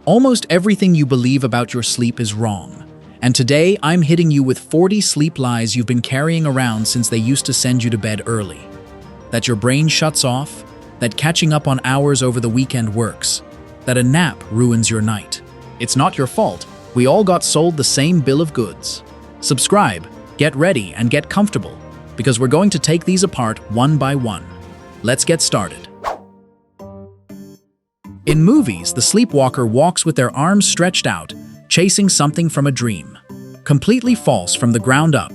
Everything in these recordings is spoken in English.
Almost everything you believe about your sleep is wrong. And today, I'm hitting you with 40 sleep lies you've been carrying around since they used to send you to bed early. That your brain shuts off, that catching up on hours over the weekend works, that a nap ruins your night. It's not your fault. We all got sold the same bill of goods. Subscribe, get ready, and get comfortable, because we're going to take these apart one by one. Let's get started. In movies, the sleepwalker walks with their arms stretched out, chasing something from a dream. Completely false from the ground up.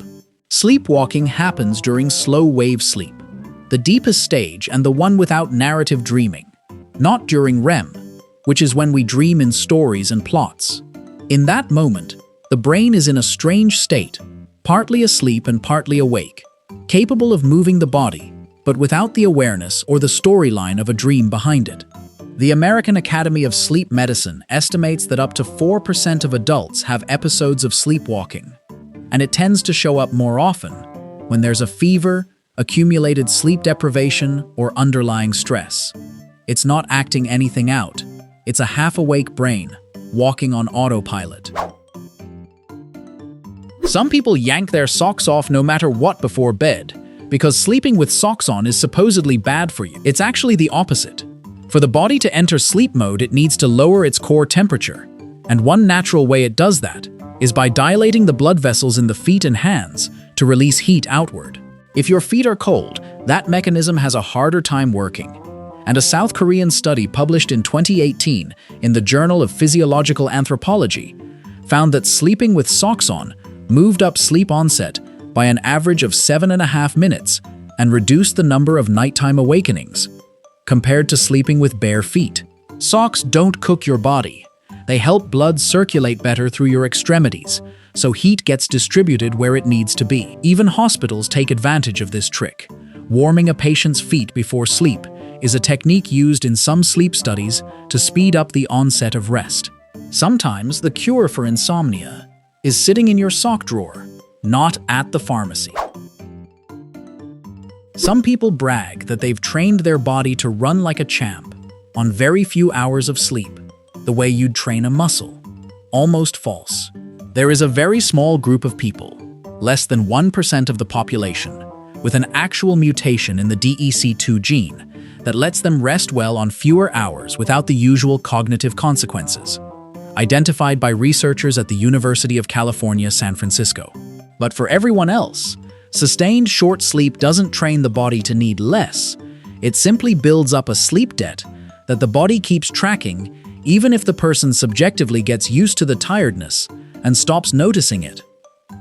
Sleepwalking happens during slow-wave sleep, the deepest stage and the one without narrative dreaming. Not during REM, which is when we dream in stories and plots. In that moment, the brain is in a strange state, partly asleep and partly awake, capable of moving the body, but without the awareness or the storyline of a dream behind it. The American Academy of Sleep Medicine estimates that up to 4% of adults have episodes of sleepwalking, and it tends to show up more often when there's a fever, accumulated sleep deprivation, or underlying stress. It's not acting anything out. It's a half-awake brain, walking on autopilot. Some people yank their socks off no matter what before bed, because sleeping with socks on is supposedly bad for you. It's actually the opposite. For the body to enter sleep mode, it needs to lower its core temperature, and one natural way it does that is by dilating the blood vessels in the feet and hands to release heat outward. If your feet are cold, that mechanism has a harder time working. And a South Korean study published in 2018 in the Journal of Physiological Anthropology found that sleeping with socks on moved up sleep onset by an average of 7.5 minutes and reduced the number of nighttime awakenings, compared to sleeping with bare feet. Socks don't cook your body. They help blood circulate better through your extremities, so heat gets distributed where it needs to be. Even hospitals take advantage of this trick. Warming a patient's feet before sleep is a technique used in some sleep studies to speed up the onset of rest. Sometimes the cure for insomnia is sitting in your sock drawer, not at the pharmacy. Some people brag that they've trained their body to run like a champ on very few hours of sleep, the way you'd train a muscle. Almost false. There is a very small group of people, less than 1% of the population, with an actual mutation in the DEC2 gene that lets them rest well on fewer hours without the usual cognitive consequences, identified by researchers at the University of California, San Francisco. But for everyone else, sustained short sleep doesn't train the body to need less. It simply builds up a sleep debt that the body keeps tracking even if the person subjectively gets used to the tiredness and stops noticing it.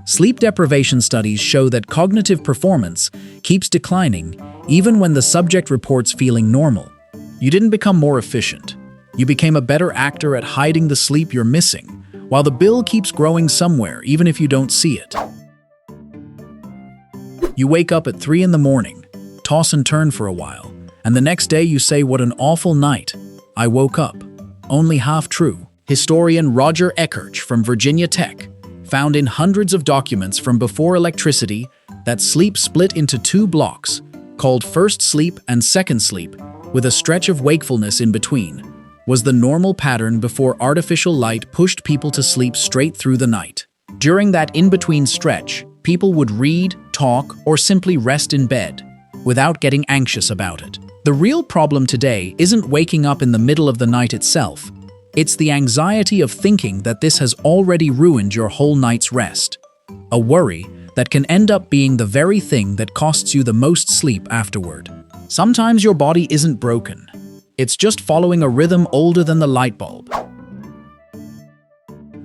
Sleep deprivation studies show that cognitive performance keeps declining even when the subject reports feeling normal. You didn't become more efficient. You became a better actor at hiding the sleep you're missing, while the bill keeps growing somewhere even if you don't see it. You wake up at 3 in the morning, toss and turn for a while, and the next day you say, "What an awful night. I woke up." Only half true. Historian Roger Eckhart from Virginia Tech found in hundreds of documents from before electricity that sleep split into two blocks, called first sleep and second sleep, with a stretch of wakefulness in between, was the normal pattern before artificial light pushed people to sleep straight through the night. During that in-between stretch, people would read, talk, or simply rest in bed, without getting anxious about it. The real problem today isn't waking up in the middle of the night itself. It's the anxiety of thinking that this has already ruined your whole night's rest. A worry that can end up being the very thing that costs you the most sleep afterward. Sometimes your body isn't broken. It's just following a rhythm older than the light bulb.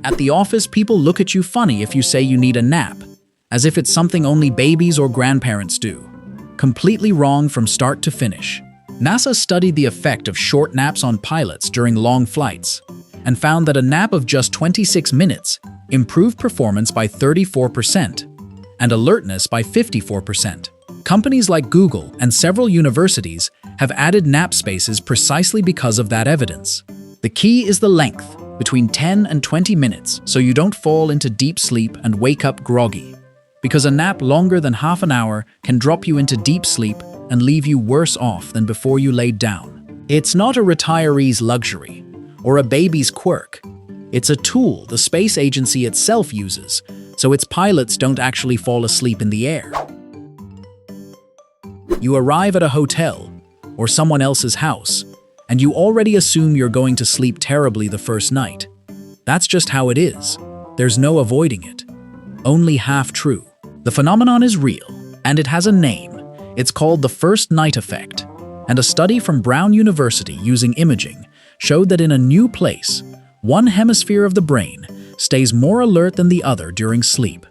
At the office, people look at you funny if you say you need a nap, as if it's something only babies or grandparents do. Completely wrong from start to finish. NASA studied the effect of short naps on pilots during long flights and found that a nap of just 26 minutes improved performance by 34% and alertness by 54%. Companies like Google and several universities have added nap spaces precisely because of that evidence. The key is the length, between 10 and 20 minutes, so you don't fall into deep sleep and wake up groggy. Because a nap longer than half an hour can drop you into deep sleep and leave you worse off than before you laid down. It's not a retiree's luxury or a baby's quirk. It's a tool the space agency itself uses, so its pilots don't actually fall asleep in the air. You arrive at a hotel or someone else's house, and you already assume you're going to sleep terribly the first night. That's just how it is. There's no avoiding it. Only half true. The phenomenon is real, and it has a name. It's called the first night effect. And a study from Brown University using imaging showed that in a new place, one hemisphere of the brain stays more alert than the other during sleep.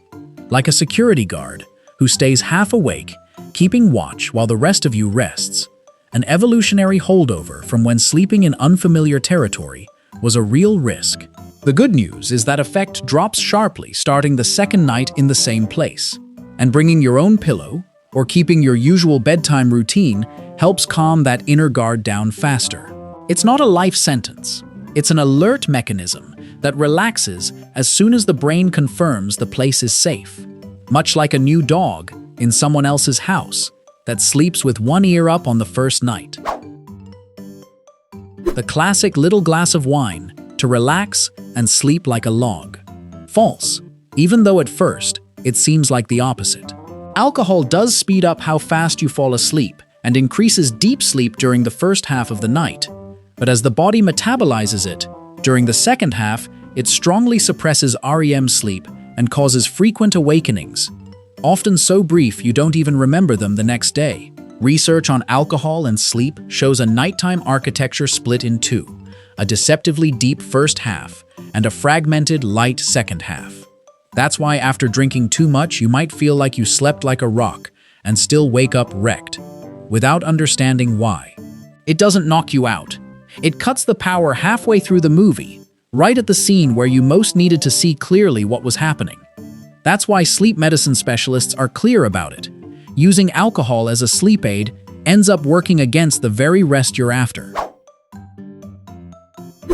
Like a security guard who stays half awake, keeping watch while the rest of you rests. An evolutionary holdover from when sleeping in unfamiliar territory was a real risk. The good news is that effect drops sharply starting the second night in the same place. And bringing your own pillow or keeping your usual bedtime routine helps calm that inner guard down faster. It's not a life sentence. It's an alert mechanism that relaxes as soon as the brain confirms the place is safe. Much like a new dog in someone else's house that sleeps with one ear up on the first night. The classic little glass of wine to relax and sleep like a log. False, even though at first it seems like the opposite. Alcohol does speed up how fast you fall asleep and increases deep sleep during the first half of the night. But as the body metabolizes it, during the second half, it strongly suppresses REM sleep and causes frequent awakenings, often so brief you don't even remember them the next day. Research on alcohol and sleep shows a nighttime architecture split in two, a deceptively deep first half and a fragmented, light second half. That's why after drinking too much, you might feel like you slept like a rock and still wake up wrecked, without understanding why. It doesn't knock you out. It cuts the power halfway through the movie, right at the scene where you most needed to see clearly what was happening. That's why sleep medicine specialists are clear about it. Using alcohol as a sleep aid ends up working against the very rest you're after.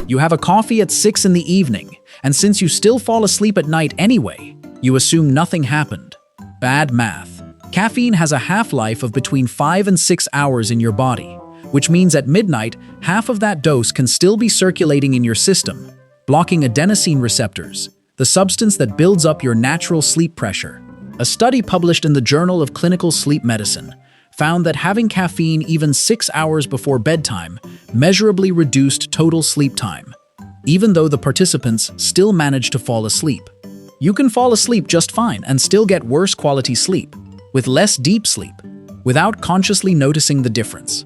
You have a coffee at 6 in the evening, and since you still fall asleep at night anyway, you assume nothing happened. Bad math. Caffeine has a half-life of between 5 and 6 hours in your body, which means at midnight, half of that dose can still be circulating in your system, blocking adenosine receptors, the substance that builds up your natural sleep pressure. A study published in the Journal of Clinical Sleep Medicine found that having caffeine even 6 hours before bedtime measurably reduced total sleep time, even though the participants still managed to fall asleep. You can fall asleep just fine and still get worse quality sleep, with less deep sleep, without consciously noticing the difference.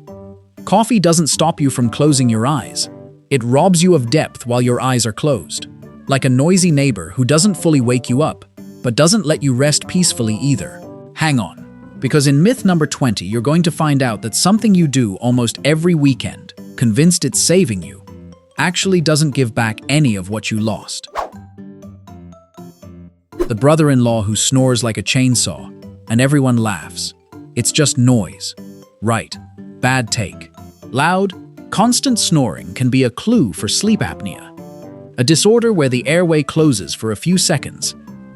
Coffee doesn't stop you from closing your eyes. It robs you of depth while your eyes are closed, like a noisy neighbor who doesn't fully wake you up, but doesn't let you rest peacefully either. Hang on, because in myth number 20, you're going to find out that something you do almost every weekend, convinced it's saving you, actually doesn't give back any of what you lost. The brother-in-law who snores like a chainsaw, and everyone laughs. It's just noise. Right, bad take. Loud, constant snoring can be a clue for sleep apnea, a disorder where the airway closes for a few seconds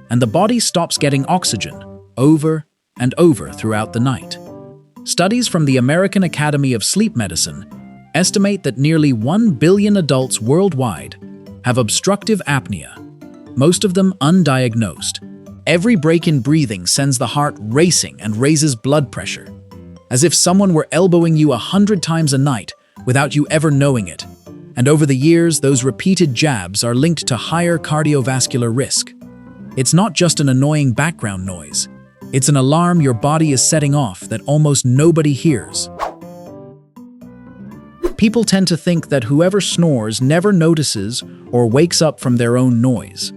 and the body stops getting oxygen over and over throughout the night. Studies from the American Academy of Sleep Medicine estimate that nearly 1 billion adults worldwide have obstructive apnea, most of them undiagnosed. Every break in breathing sends the heart racing and raises blood pressure, as if someone were elbowing you 100 times a night without you ever knowing it. And over the years, those repeated jabs are linked to higher cardiovascular risk. It's not just an annoying background noise. It's an alarm your body is setting off that almost nobody hears. People tend to think that whoever snores never notices or wakes up from their own noise.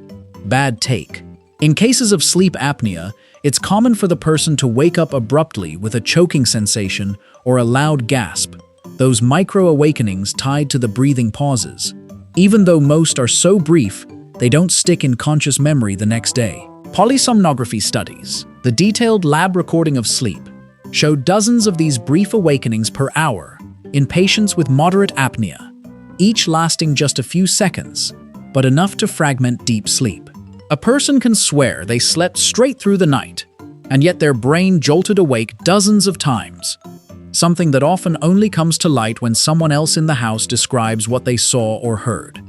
Bad take. In cases of sleep apnea, it's common for the person to wake up abruptly with a choking sensation or a loud gasp, those micro-awakenings tied to the breathing pauses. Even though most are so brief, they don't stick in conscious memory the next day. Polysomnography studies, the detailed lab recording of sleep, showed dozens of these brief awakenings per hour in patients with moderate apnea, each lasting just a few seconds, but enough to fragment deep sleep. A person can swear they slept straight through the night, and yet their brain jolted awake dozens of times. something that often only comes to light when someone else in the house describes what they saw or heard.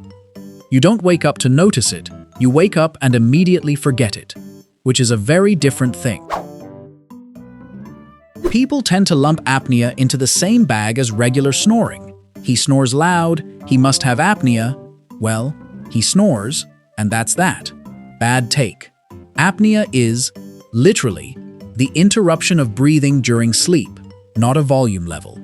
You don't wake up to notice it, you wake up and immediately forget it, which is a very different thing. People tend to lump apnea into the same bag as regular snoring. He snores loud, he must have apnea. Well, he snores, and that's that. Bad take. Apnea is, literally, the interruption of breathing during sleep, not a volume level.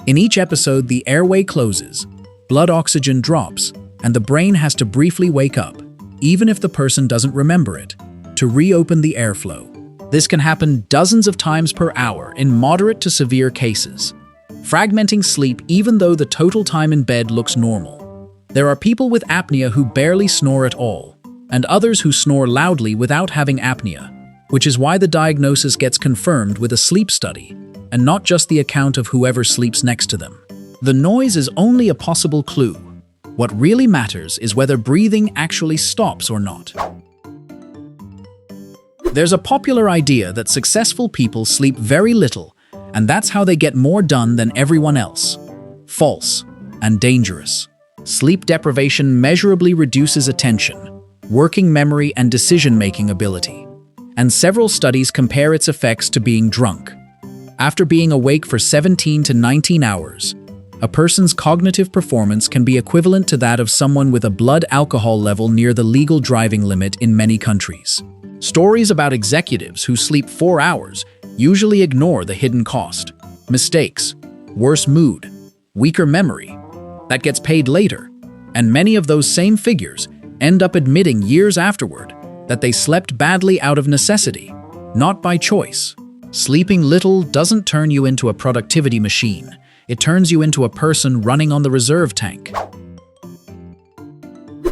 In each episode, the airway closes, blood oxygen drops, and the brain has to briefly wake up, even if the person doesn't remember it, to reopen the airflow. This can happen dozens of times per hour in moderate to severe cases, fragmenting sleep even though the total time in bed looks normal. There are people with apnea who barely snore at all, and others who snore loudly without having apnea, which is why the diagnosis gets confirmed with a sleep study, and not just the account of whoever sleeps next to them. The noise is only a possible clue. What really matters is whether breathing actually stops or not. There's a popular idea that successful people sleep very little, and that's how they get more done than everyone else. False and dangerous. Sleep deprivation measurably reduces attention, working memory, and decision-making ability. And several studies compare its effects to being drunk. After being awake for 17 to 19 hours, a person's cognitive performance can be equivalent to that of someone with a blood alcohol level near the legal driving limit in many countries. Stories about executives who sleep 4 hours usually ignore the hidden cost. Mistakes, worse mood, weaker memory. That gets paid later, and many of those same figures end up admitting years afterward that they slept badly out of necessity, not by choice. Sleeping little doesn't turn you into a productivity machine. It turns you into a person running on the reserve tank.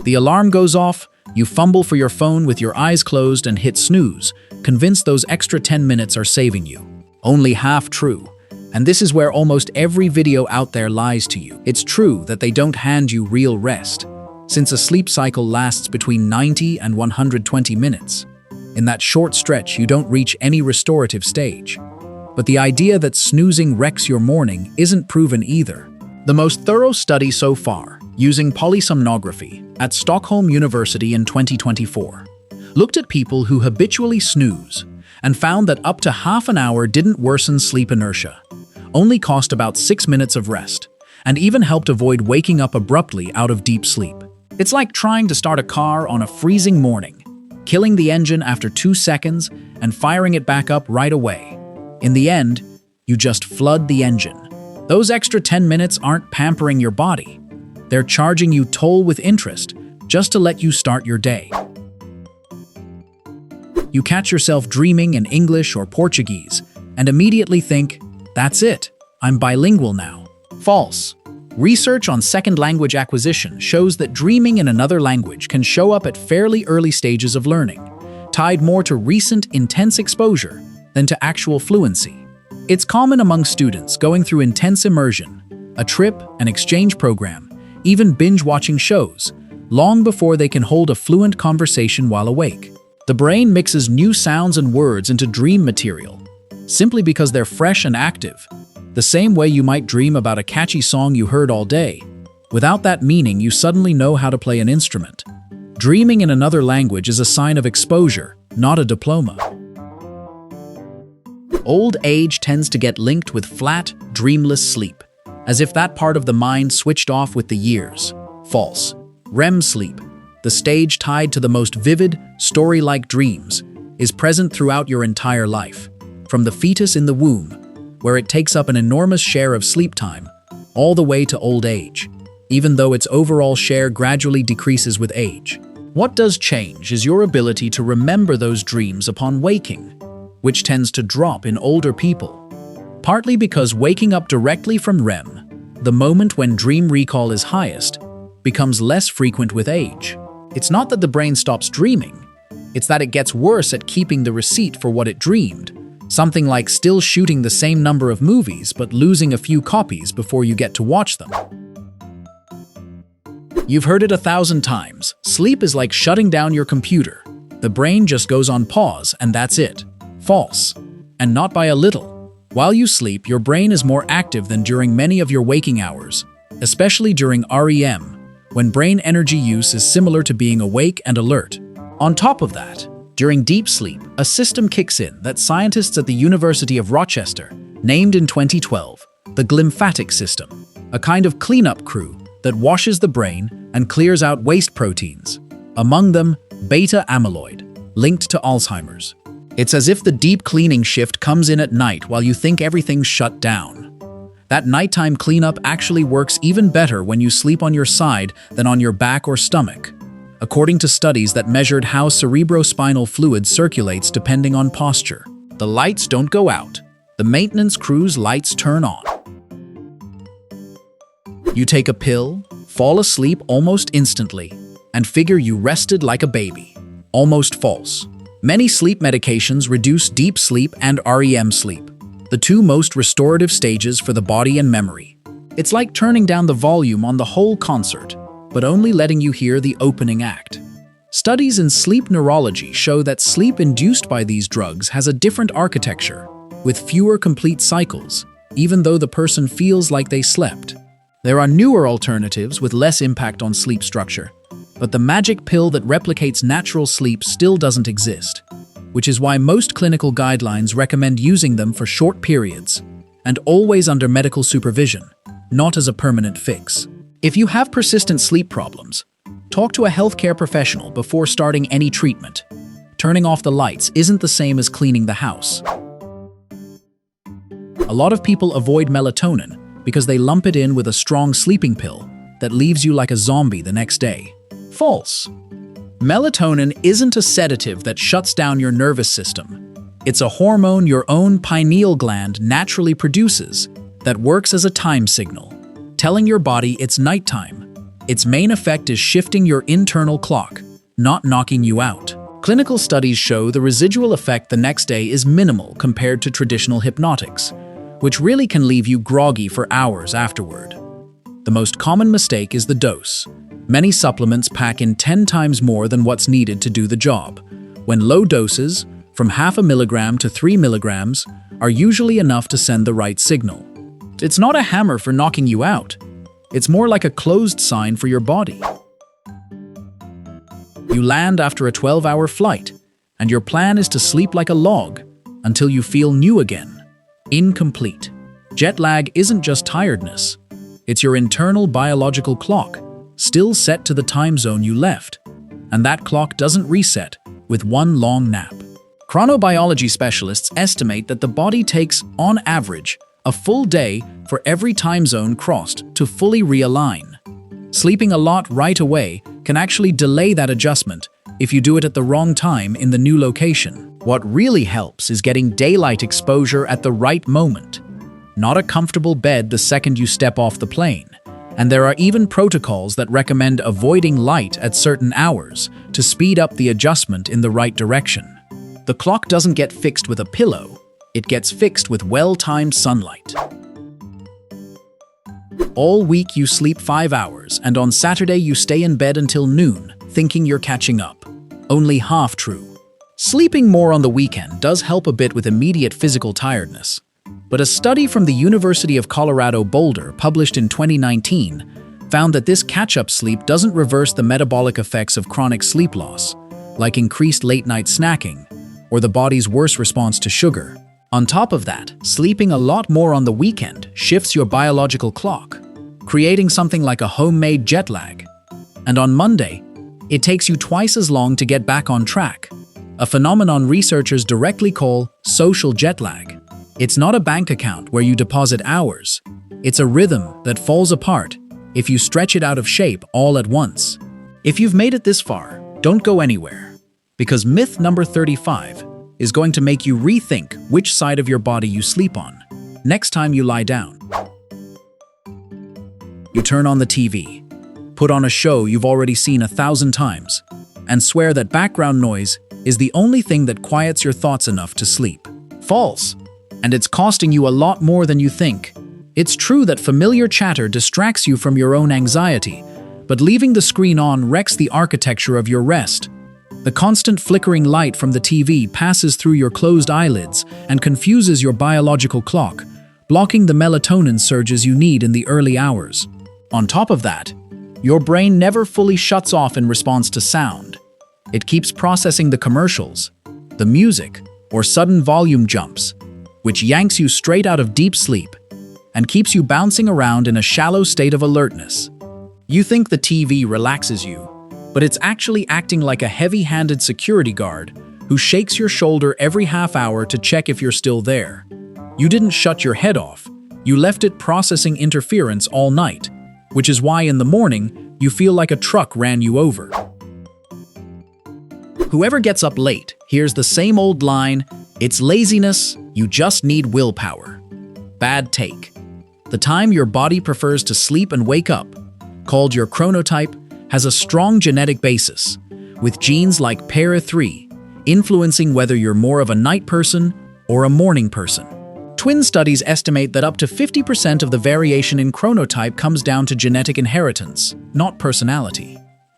The alarm goes off, you fumble for your phone with your eyes closed and hit snooze, convinced those extra 10 minutes are saving you. Only half true. And this is where almost every video out there lies to you. It's true that they don't hand you real rest, since a sleep cycle lasts between 90 and 120 minutes. In that short stretch, you don't reach any restorative stage. But the idea that snoozing wrecks your morning isn't proven either. The most thorough study so far, using polysomnography at Stockholm University in 2024, looked at people who habitually snooze and found that up to half an hour didn't worsen sleep inertia, only cost about 6 minutes of rest, and even helped avoid waking up abruptly out of deep sleep. It's like trying to start a car on a freezing morning, killing the engine after 2 seconds and firing it back up right away. In the end, you just flood the engine. Those extra 10 minutes aren't pampering your body. They're charging you toll with interest just to let you start your day. You catch yourself dreaming in English or Portuguese and immediately think, that's it, I'm bilingual now. False. Research on second language acquisition shows that dreaming in another language can show up at fairly early stages of learning, tied more to recent, intense exposure than to actual fluency. It's common among students going through intense immersion, a trip, an exchange program, even binge-watching shows, long before they can hold a fluent conversation while awake. The brain mixes new sounds and words into dream material, simply because they're fresh and active, the same way you might dream about a catchy song you heard all day. Without that meaning, you suddenly know how to play an instrument. Dreaming in another language is a sign of exposure, not a diploma. Old age tends to get linked with flat, dreamless sleep, as if that part of the mind switched off with the years. False. REM sleep, the stage tied to the most vivid, story-like dreams, is present throughout your entire life, from the fetus in the womb, where it takes up an enormous share of sleep time, all the way to old age, even though its overall share gradually decreases with age. What does change is your ability to remember those dreams upon waking, which tends to drop in older people, partly because waking up directly from REM, the moment when dream recall is highest, becomes less frequent with age. It's not that the brain stops dreaming, it's that it gets worse at keeping the receipt for what it dreamed, something like still shooting the same number of movies but losing a few copies before you get to watch them. You've heard it 1,000 times. Sleep is like shutting down your computer. The brain just goes on pause and that's it. False. And not by a little. While you sleep, your brain is more active than during many of your waking hours, especially during REM, when brain energy use is similar to being awake and alert. On top of that, during deep sleep, a system kicks in that scientists at the University of Rochester named in 2012 the glymphatic system, a kind of cleanup crew that washes the brain and clears out waste proteins, among them beta amyloid, linked to Alzheimer's. It's as if the deep cleaning shift comes in at night while you think everything's shut down. That nighttime cleanup actually works even better when you sleep on your side than on your back or stomach, according to studies that measured how cerebrospinal fluid circulates depending on posture. The lights don't go out. The maintenance crew's lights turn on. You take a pill, fall asleep almost instantly, and figure you rested like a baby. Almost false. Many sleep medications reduce deep sleep and REM sleep, the two most restorative stages for the body and memory. It's like turning down the volume on the whole concert, but only letting you hear the opening act. Studies in sleep neurology show that sleep induced by these drugs has a different architecture, with fewer complete cycles, even though the person feels like they slept. There are newer alternatives with less impact on sleep structure, but the magic pill that replicates natural sleep still doesn't exist, which is why most clinical guidelines recommend using them for short periods and always under medical supervision, not as a permanent fix. If you have persistent sleep problems, talk to a healthcare professional before starting any treatment. Turning off the lights isn't the same as cleaning the house. A lot of people avoid melatonin because they lump it in with a strong sleeping pill that leaves you like a zombie the next day. False. Melatonin isn't a sedative that shuts down your nervous system. It's a hormone your own pineal gland naturally produces that works as a time signal, telling your body it's nighttime. Its main effect is shifting your internal clock, not knocking you out. Clinical studies show the residual effect the next day is minimal compared to traditional hypnotics, which really can leave you groggy for hours afterward. The most common mistake is the dose. Many supplements pack in 10 times more than what's needed to do the job, when low doses, from 0.5 milligram to 3 milligrams, are usually enough to send the right signal. It's not a hammer for knocking you out. It's more like a closed sign for your body. You land after a 12-hour flight, and your plan is to sleep like a log until you feel new again. Incomplete. Jet lag isn't just tiredness. It's your internal biological clock, still set to the time zone you left, and that clock doesn't reset with one long nap. Chronobiology specialists estimate that the body takes, on average, a full day for every time zone crossed to fully realign. Sleeping a lot right away can actually delay that adjustment if you do it at the wrong time in the new location. What really helps is getting daylight exposure at the right moment, not a comfortable bed the second you step off the plane. And there are even protocols that recommend avoiding light at certain hours to speed up the adjustment in the right direction. The clock doesn't get fixed with a pillow, it gets fixed with well-timed sunlight. All week you sleep 5 hours, and on Saturday you stay in bed until noon, thinking you're catching up. Only half true. Sleeping more on the weekend does help a bit with immediate physical tiredness. But a study from the University of Colorado Boulder, published in 2019, found that this catch-up sleep doesn't reverse the metabolic effects of chronic sleep loss, like increased late-night snacking, or the body's worse response to sugar. On top of that, sleeping a lot more on the weekend shifts your biological clock, creating something like a homemade jet lag. And on Monday, it takes you twice as long to get back on track, a phenomenon researchers directly call social jet lag. It's not a bank account where you deposit hours. It's a rhythm that falls apart if you stretch it out of shape all at once. If you've made it this far, don't go anywhere, because myth number 35 is going to make you rethink which side of your body you sleep on next time you lie down. You turn on the TV, put on a show you've already seen 1,000 times, and swear that background noise is the only thing that quiets your thoughts enough to sleep. False. And it's costing you a lot more than you think. It's true that familiar chatter distracts you from your own anxiety, but leaving the screen on wrecks the architecture of your rest. The constant flickering light from the TV passes through your closed eyelids and confuses your biological clock, blocking the melatonin surges you need in the early hours. On top of that, your brain never fully shuts off in response to sound. It keeps processing the commercials, the music, or sudden volume jumps, which yanks you straight out of deep sleep and keeps you bouncing around in a shallow state of alertness. You think the TV relaxes you, but it's actually acting like a heavy-handed security guard who shakes your shoulder every half hour to check if you're still there. You didn't shut your head off, you left it processing interference all night, which is why in the morning you feel like a truck ran you over. Whoever gets up late hears the same old line, "It's laziness, you just need willpower." Bad take. The time your body prefers to sleep and wake up, called your chronotype, has a strong genetic basis, with genes like PARA3 influencing whether you're more of a night person or a morning person. Twin studies estimate that up to 50% of the variation in chronotype comes down to genetic inheritance, not personality.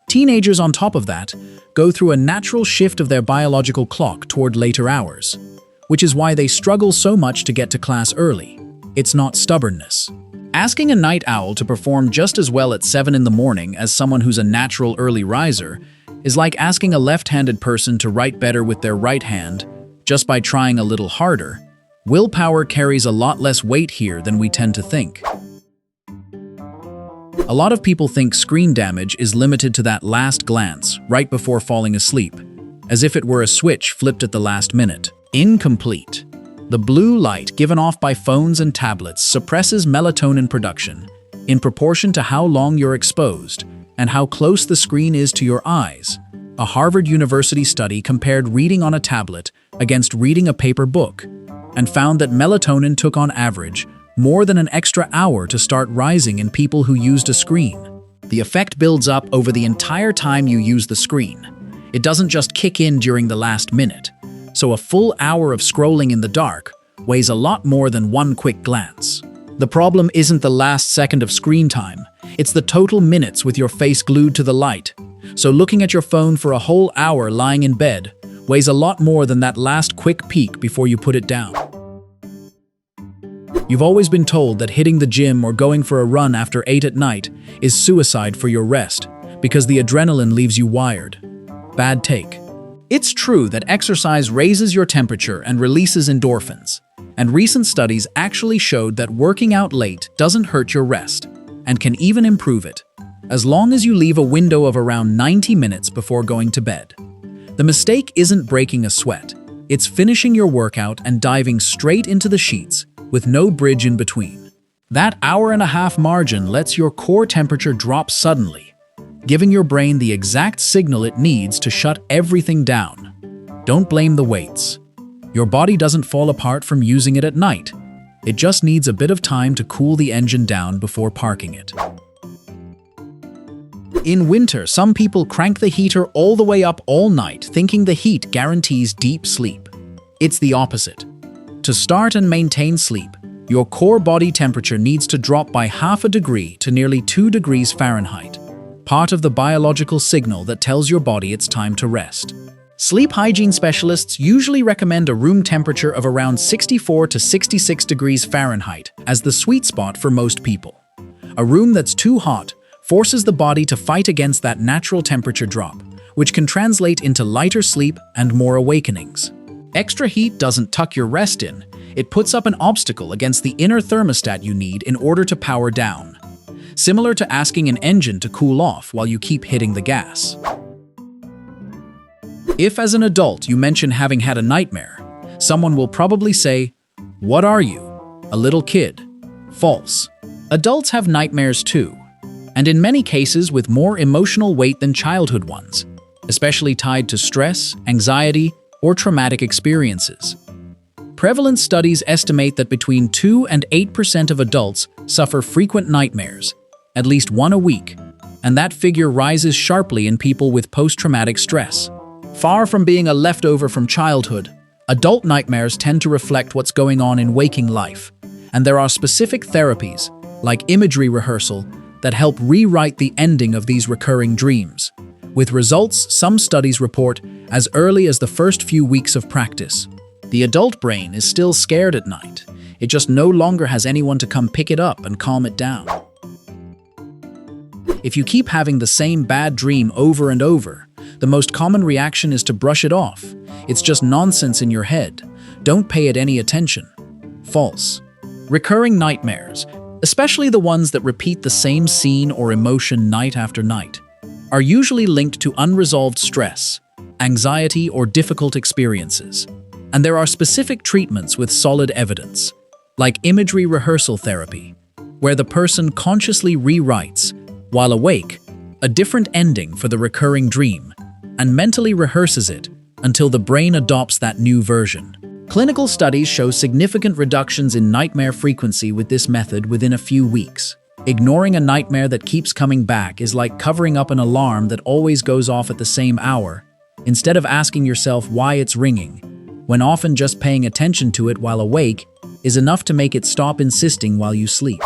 Teenagers, on top of that, go through a natural shift of their biological clock toward later hours, which is why they struggle so much to get to class early. It's not stubbornness. Asking a night owl to perform just as well at 7 in the morning as someone who's a natural early riser is like asking a left-handed person to write better with their right hand just by trying a little harder. Willpower carries a lot less weight here than we tend to think. A lot of people think screen damage is limited to that last glance right before falling asleep, as if it were a switch flipped at the last minute. Incomplete. The blue light given off by phones and tablets suppresses melatonin production in proportion to how long you're exposed and how close the screen is to your eyes. A Harvard University study compared reading on a tablet against reading a paper book and found that melatonin took on average more than an extra hour to start rising in people who used a screen. The effect builds up over the entire time you use the screen. It doesn't just kick in during the last minute. So a full hour of scrolling in the dark weighs a lot more than one quick glance. The problem isn't the last second of screen time, it's the total minutes with your face glued to the light. So looking at your phone for a whole hour lying in bed weighs a lot more than that last quick peek before you put it down. You've always been told that hitting the gym or going for a run after 8 at night is suicide for your rest because the adrenaline leaves you wired. Bad take. It's true that exercise raises your temperature and releases endorphins, and recent studies actually showed that working out late doesn't hurt your rest, and can even improve it, as long as you leave a window of around 90 minutes before going to bed. The mistake isn't breaking a sweat, it's finishing your workout and diving straight into the sheets with no bridge in between. That hour-and-a-half margin lets your core temperature drop suddenly, giving your brain the exact signal it needs to shut everything down. Don't blame the weights. Your body doesn't fall apart from using it at night. It just needs a bit of time to cool the engine down before parking it. In winter, some people crank the heater all the way up all night, thinking the heat guarantees deep sleep. It's the opposite. To start and maintain sleep, your core body temperature needs to drop by half a degree to nearly 2 degrees Fahrenheit. Part of the biological signal that tells your body it's time to rest. Sleep hygiene specialists usually recommend a room temperature of around 64 to 66 degrees Fahrenheit as the sweet spot for most people. A room that's too hot forces the body to fight against that natural temperature drop, which can translate into lighter sleep and more awakenings. Extra heat doesn't tuck your rest in, it puts up an obstacle against the inner thermostat you need in order to power down. Similar to asking an engine to cool off while you keep hitting the gas. If as an adult you mention having had a nightmare, someone will probably say, "What are you? A little kid?" False. Adults have nightmares too, and in many cases with more emotional weight than childhood ones, especially tied to stress, anxiety, or traumatic experiences. Prevalent studies estimate that between 2 and 8% of adults suffer frequent nightmares, at least one a week, and that figure rises sharply in people with post-traumatic stress. Far from being a leftover from childhood, adult nightmares tend to reflect what's going on in waking life, and there are specific therapies, like imagery rehearsal, that help rewrite the ending of these recurring dreams, with results some studies report as early as the first few weeks of practice. The adult brain is still scared at night. It just no longer has anyone to come pick it up and calm it down. If you keep having the same bad dream over and over, the most common reaction is to brush it off. It's just nonsense in your head. Don't pay it any attention. False. Recurring nightmares, especially the ones that repeat the same scene or emotion night after night, are usually linked to unresolved stress, anxiety, or difficult experiences. And there are specific treatments with solid evidence, like imagery rehearsal therapy, where the person consciously rewrites, while awake, a different ending for the recurring dream, and mentally rehearses it until the brain adopts that new version. Clinical studies show significant reductions in nightmare frequency with this method within a few weeks. Ignoring a nightmare that keeps coming back is like covering up an alarm that always goes off at the same hour, instead of asking yourself why it's ringing, when often just paying attention to it while awake is enough to make it stop insisting while you sleep.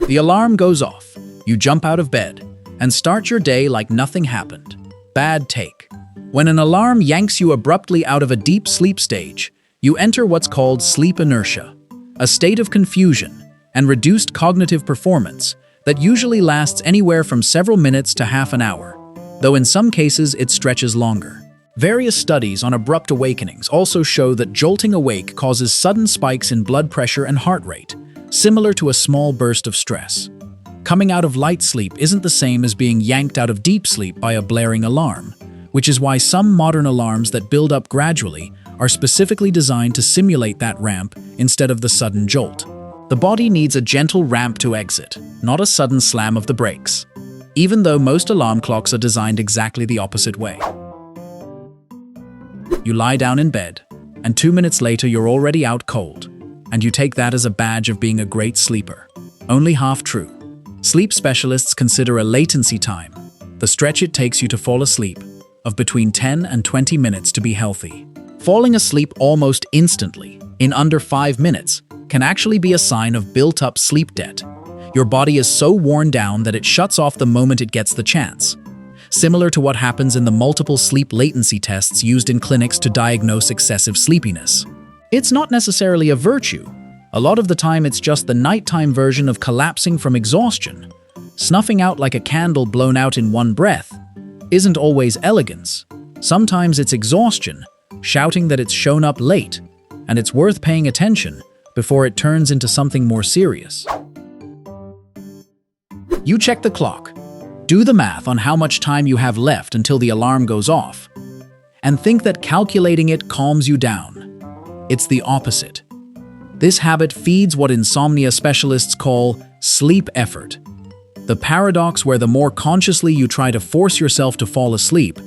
The alarm goes off, you jump out of bed, and start your day like nothing happened. Bad take. When an alarm yanks you abruptly out of a deep sleep stage, you enter what's called sleep inertia, a state of confusion and reduced cognitive performance that usually lasts anywhere from several minutes to half an hour, though in some cases it stretches longer. Various studies on abrupt awakenings also show that jolting awake causes sudden spikes in blood pressure and heart rate, similar to a small burst of stress. Coming out of light sleep isn't the same as being yanked out of deep sleep by a blaring alarm, which is why some modern alarms that build up gradually are specifically designed to simulate that ramp instead of the sudden jolt. The body needs a gentle ramp to exit, not a sudden slam of the brakes, even though most alarm clocks are designed exactly the opposite way. You lie down in bed, and 2 minutes later you're already out cold, and you take that as a badge of being a great sleeper. Only half true. Sleep specialists consider a latency time, the stretch it takes you to fall asleep, of between 10 and 20 minutes to be healthy. Falling asleep almost instantly, in under 5 minutes, can actually be a sign of built-up sleep debt. Your body is so worn down that it shuts off the moment it gets the chance. Similar to what happens in the multiple sleep latency tests used in clinics to diagnose excessive sleepiness. It's not necessarily a virtue. A lot of the time it's just the nighttime version of collapsing from exhaustion. Snuffing out like a candle blown out in one breath isn't always elegance. Sometimes it's exhaustion, shouting that it's shown up late, and it's worth paying attention before it turns into something more serious. You check the clock, do the math on how much time you have left until the alarm goes off, and think that calculating it calms you down. It's the opposite. This habit feeds what insomnia specialists call sleep effort, the paradox where the more consciously you try to force yourself to fall asleep,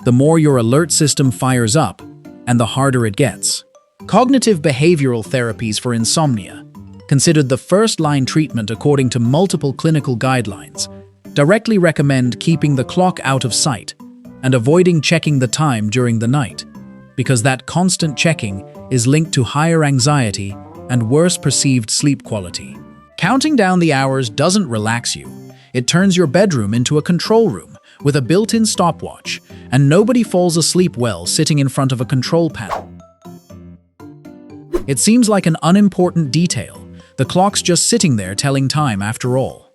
the more your alert system fires up, and the harder it gets. Cognitive behavioral therapies for insomnia, considered the first-line treatment according to multiple clinical guidelines, directly recommend keeping the clock out of sight and avoiding checking the time during the night, because that constant checking is linked to higher anxiety and worse perceived sleep quality. Counting down the hours doesn't relax you. It turns your bedroom into a control room with a built-in stopwatch, and nobody falls asleep well sitting in front of a control panel. It seems like an unimportant detail. The clock's just sitting there telling time after all.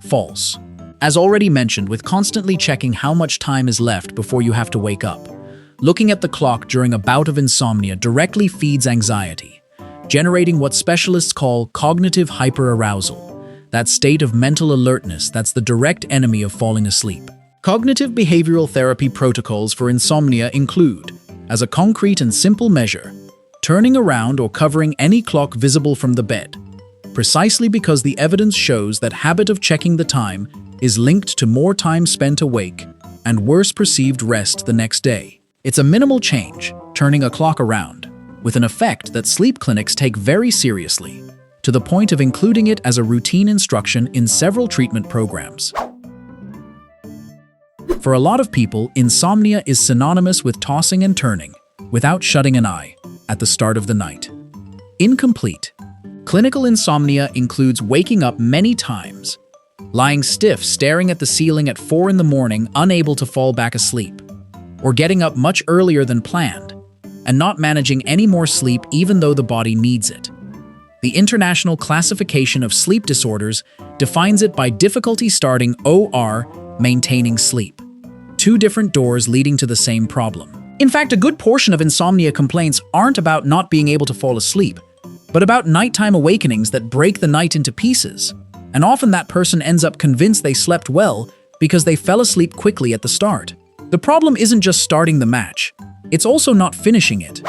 False. As already mentioned, with constantly checking how much time is left before you have to wake up, looking at the clock during a bout of insomnia directly feeds anxiety, generating what specialists call cognitive hyperarousal, that state of mental alertness that's the direct enemy of falling asleep. Cognitive behavioral therapy protocols for insomnia include, as a concrete and simple measure, turning around or covering any clock visible from the bed, precisely because the evidence shows that habit of checking the time is linked to more time spent awake and worse perceived rest the next day. It's a minimal change, turning a clock around, with an effect that sleep clinics take very seriously, to the point of including it as a routine instruction in several treatment programs. For a lot of people, insomnia is synonymous with tossing and turning, without shutting an eye, at the start of the night. Incomplete. Clinical insomnia includes waking up many times, lying stiff, staring at the ceiling at 4 in the morning, unable to fall back asleep, or getting up much earlier than planned, and not managing any more sleep even though the body needs it. The International Classification of Sleep Disorders defines it by difficulty starting or maintaining sleep. Two different doors leading to the same problem. In fact, a good portion of insomnia complaints aren't about not being able to fall asleep, but about nighttime awakenings that break the night into pieces. And often that person ends up convinced they slept well because they fell asleep quickly at the start. The problem isn't just starting the match, it's also not finishing it.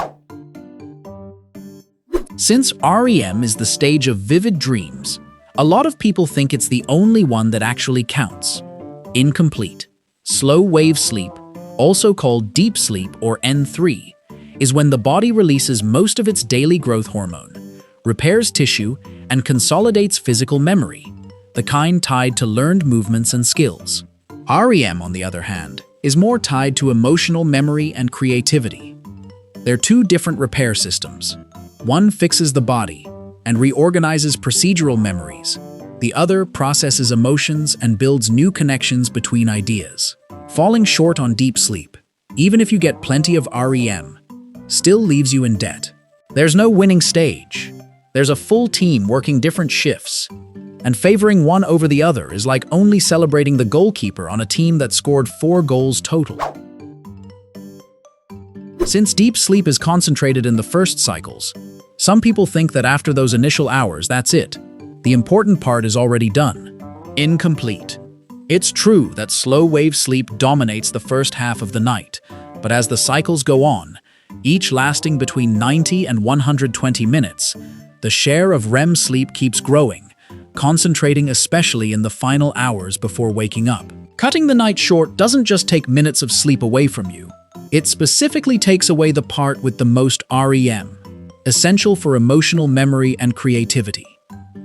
Since REM is the stage of vivid dreams, a lot of people think it's the only one that actually counts. Incomplete. Slow wave sleep, also called deep sleep or N3, is when the body releases most of its daily growth hormone, repairs tissue, and consolidates physical memory, the kind tied to learned movements and skills. REM, on the other hand, is more tied to emotional memory and creativity. They're two different repair systems. One fixes the body and reorganizes procedural memories. The other processes emotions and builds new connections between ideas. Falling short on deep sleep, even if you get plenty of REM, still leaves you in debt. There's no winning stage. There's a full team working different shifts, and favoring one over the other is like only celebrating the goalkeeper on a team that scored 4 goals total. Since deep sleep is concentrated in the first cycles, some people think that after those initial hours, that's it. The important part is already done. Incomplete. It's true that slow-wave sleep dominates the first half of the night, but as the cycles go on, each lasting between 90 and 120 minutes, the share of REM sleep keeps growing, concentrating especially in the final hours before waking up. Cutting the night short doesn't just take minutes of sleep away from you. It specifically takes away the part with the most REM, essential for emotional memory and creativity.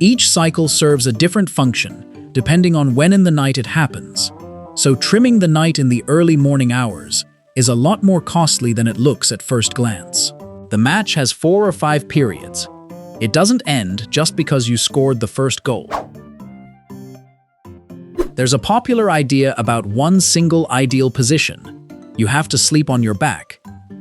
Each cycle serves a different function, depending on when in the night it happens. So trimming the night in the early morning hours is a lot more costly than it looks at first glance. The match has 4 or 5 periods. It doesn't end just because you scored the first goal. There's a popular idea about one single ideal position. You have to sleep on your back.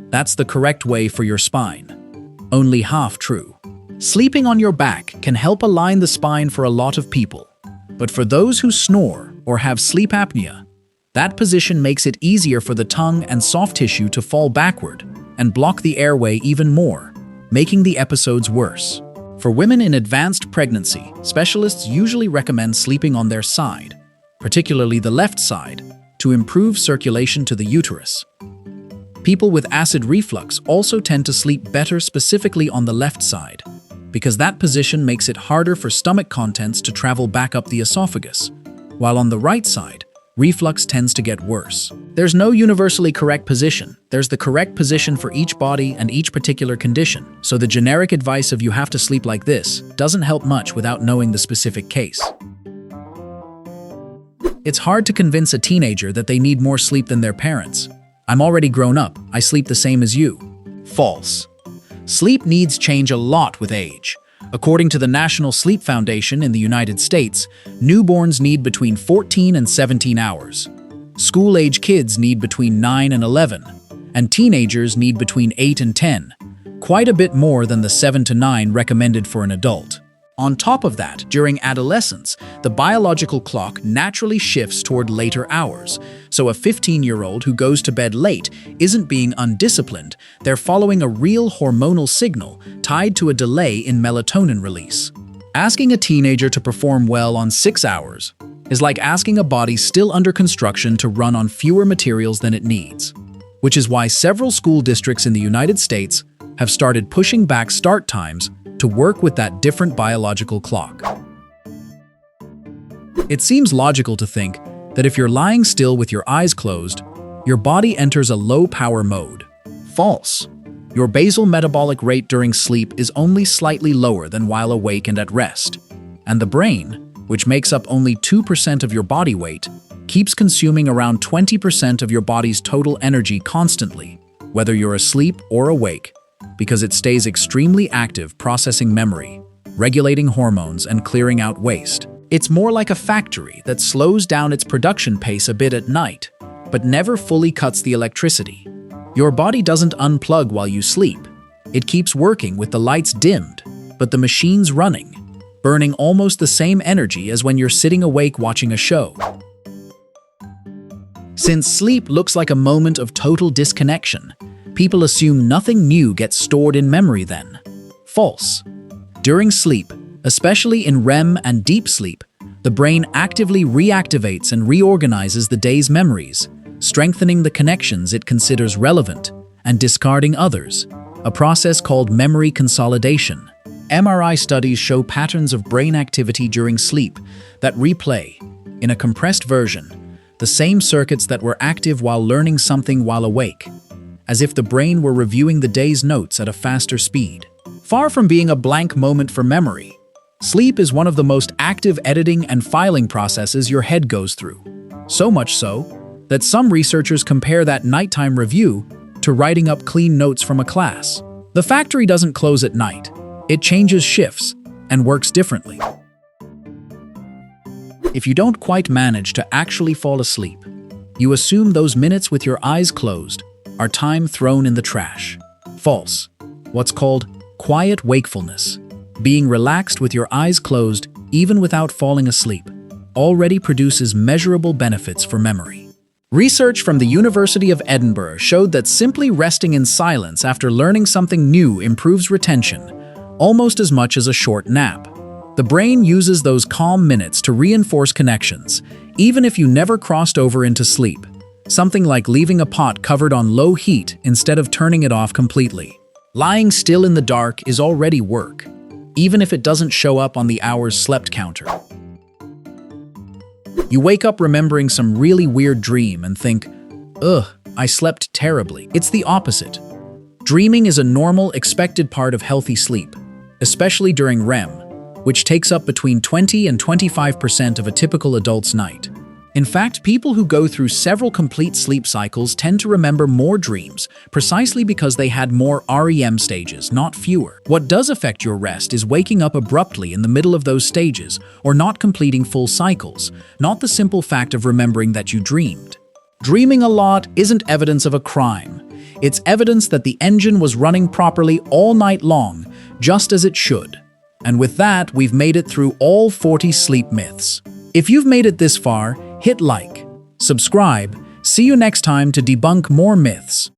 That's the correct way for your spine. Only half true. Sleeping on your back can help align the spine for a lot of people. But for those who snore or have sleep apnea, that position makes it easier for the tongue and soft tissue to fall backward and block the airway even more, making the episodes worse. For women in advanced pregnancy, specialists usually recommend sleeping on their side, particularly the left side, to improve circulation to the uterus. People with acid reflux also tend to sleep better specifically on the left side, because that position makes it harder for stomach contents to travel back up the esophagus, while on the right side, reflux tends to get worse. There's no universally correct position. There's the correct position for each body and each particular condition, so the generic advice of "you have to sleep like this" doesn't help much without knowing the specific case. It's hard to convince a teenager that they need more sleep than their parents. "I'm already grown up, I sleep the same as you." False. Sleep needs change a lot with age. According to the National Sleep Foundation in the United States, newborns need between 14 and 17 hours. School-age kids need between 9 and 11, and teenagers need between 8 and 10, quite a bit more than the 7 to 9 recommended for an adult. On top of that, during adolescence, the biological clock naturally shifts toward later hours, so a 15-year-old who goes to bed late isn't being undisciplined, they're following a real hormonal signal tied to a delay in melatonin release. Asking a teenager to perform well on 6 hours is like asking a body still under construction to run on fewer materials than it needs, which is why several school districts in the United States have started pushing back start times to work with that different biological clock. It seems logical to think that if you're lying still with your eyes closed, your body enters a low-power mode. False. Your basal metabolic rate during sleep is only slightly lower than while awake and at rest, and the brain, which makes up only 2% of your body weight, keeps consuming around 20% of your body's total energy constantly, whether you're asleep or awake, because it stays extremely active processing memory, regulating hormones, and clearing out waste. It's more like a factory that slows down its production pace a bit at night, but never fully cuts the electricity. Your body doesn't unplug while you sleep. It keeps working with the lights dimmed, but the machine's running, burning almost the same energy as when you're sitting awake watching a show. Since sleep looks like a moment of total disconnection, people assume nothing new gets stored in memory then. False. During sleep, especially in REM and deep sleep, the brain actively reactivates and reorganizes the day's memories, strengthening the connections it considers relevant and discarding others, a process called memory consolidation. MRI studies show patterns of brain activity during sleep that replay, in a compressed version, the same circuits that were active while learning something while awake, as if the brain were reviewing the day's notes at a faster speed. Far from being a blank moment for memory, sleep is one of the most active editing and filing processes your head goes through. So much so that some researchers compare that nighttime review to writing up clean notes from a class. The factory doesn't close at night. It changes shifts and works differently. If you don't quite manage to actually fall asleep, you assume those minutes with your eyes closed are time thrown in the trash. False. What's called quiet wakefulness, being relaxed with your eyes closed even without falling asleep, already produces measurable benefits for memory. Research from the University of Edinburgh showed that simply resting in silence after learning something new improves retention, almost as much as a short nap. The brain uses those calm minutes to reinforce connections, even if you never crossed over into sleep. Something like leaving a pot covered on low heat instead of turning it off completely. Lying still in the dark is already work, even if it doesn't show up on the hours slept counter. You wake up remembering some really weird dream and think, ugh, I slept terribly. It's the opposite. Dreaming is a normal, expected part of healthy sleep, especially during REM, which takes up between 20 and 25% of a typical adult's night. In fact, people who go through several complete sleep cycles tend to remember more dreams, precisely because they had more REM stages, not fewer. What does affect your rest is waking up abruptly in the middle of those stages, or not completing full cycles, not the simple fact of remembering that you dreamed. Dreaming a lot isn't evidence of a crime. It's evidence that the engine was running properly all night long, just as it should. And with that, we've made it through all 40 sleep myths. If you've made it this far, hit like, subscribe, see you next time to debunk more myths.